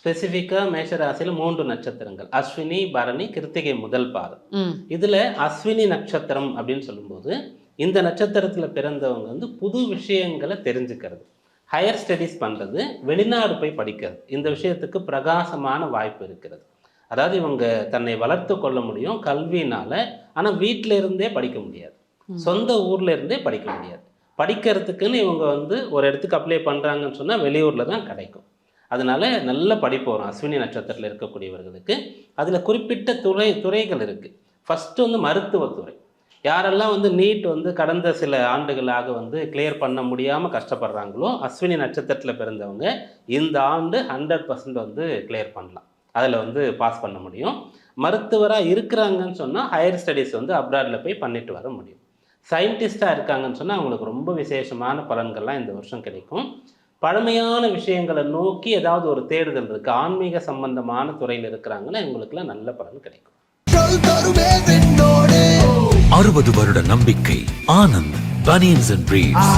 ஸ்பெசிஃபிக்காக மேஷராசியில் 3 நட்சத்திரங்கள், அஸ்வினி, பரணி, கிருத்திகை முதல் பாதம். ம். இதில் அஸ்வினி நட்சத்திரம் அப்படின்னு சொல்லும்போது இந்த நட்சத்திரத்தில் பிறந்தவங்க வந்து புது விஷயங்களை தெரிஞ்சுக்கிறது, ஹையர் ஸ்டடீஸ் பண்ணுறது, வெளிநாடு போய் படிக்கிறது, இந்த விஷயத்துக்கு பிரகாசமான வாய்ப்பு இருக்கிறது. அதாவது இவங்க தன்னை வளர்த்து கொள்ள முடியும் கல்வியினால், ஆனால் வீட்டில் இருந்தே படிக்க முடியாது, சொந்த ஊரில் இருந்தே படிக்க முடியாது. படிக்கிறதுக்குன்னு இவங்க வந்து ஒரு இடத்துக்கு அப்ளை பண்ணுறாங்கன்னு சொன்னால் வெளியூரில் தான் கிடைக்கும். அதனால நல்ல படிப்பு வரும் அஸ்வினி நட்சத்திரத்தில் இருக்கக்கூடியவர்களுக்கு. அதில் குறிப்பிட்ட துறைகள் இருக்குது. ஃபஸ்ட்டு வந்து மருத்துவத்துறை. யாரெல்லாம் வந்து நீட் வந்து கடந்த சில ஆண்டுகளாக வந்து கிளியர் பண்ண முடியாமல் கஷ்டப்படுறாங்களோ, அஸ்வினி நட்சத்திரத்தில் பிறந்தவங்க இந்த ஆண்டு 100% வந்து கிளியர் பண்ணலாம், அதில் வந்து பாஸ் பண்ண முடியும். மருத்துவராக இருக்கிறாங்கன்னு சொன்னால் ஹையர் ஸ்டடீஸ் வந்து அப்ராடில் போய் பண்ணிட்டு வர முடியும். சயின்டிஸ்டாக இருக்காங்கன்னு சொன்னால் அவங்களுக்கு ரொம்ப விசேஷமான பலன்கள்லாம் இந்த வருஷம் கிடைக்கும். பழமையான விஷயங்களை நோக்கி ஏதாவது ஒரு தேடுதல் இருக்குது, ஆன்மீக சம்பந்தமான துறையில் இருக்கிறாங்கன்னா இவங்களுக்குலாம் நல்ல பலன் கிடைக்கும். 60 வருட நம்பிக்கை. Anand banians and breeds.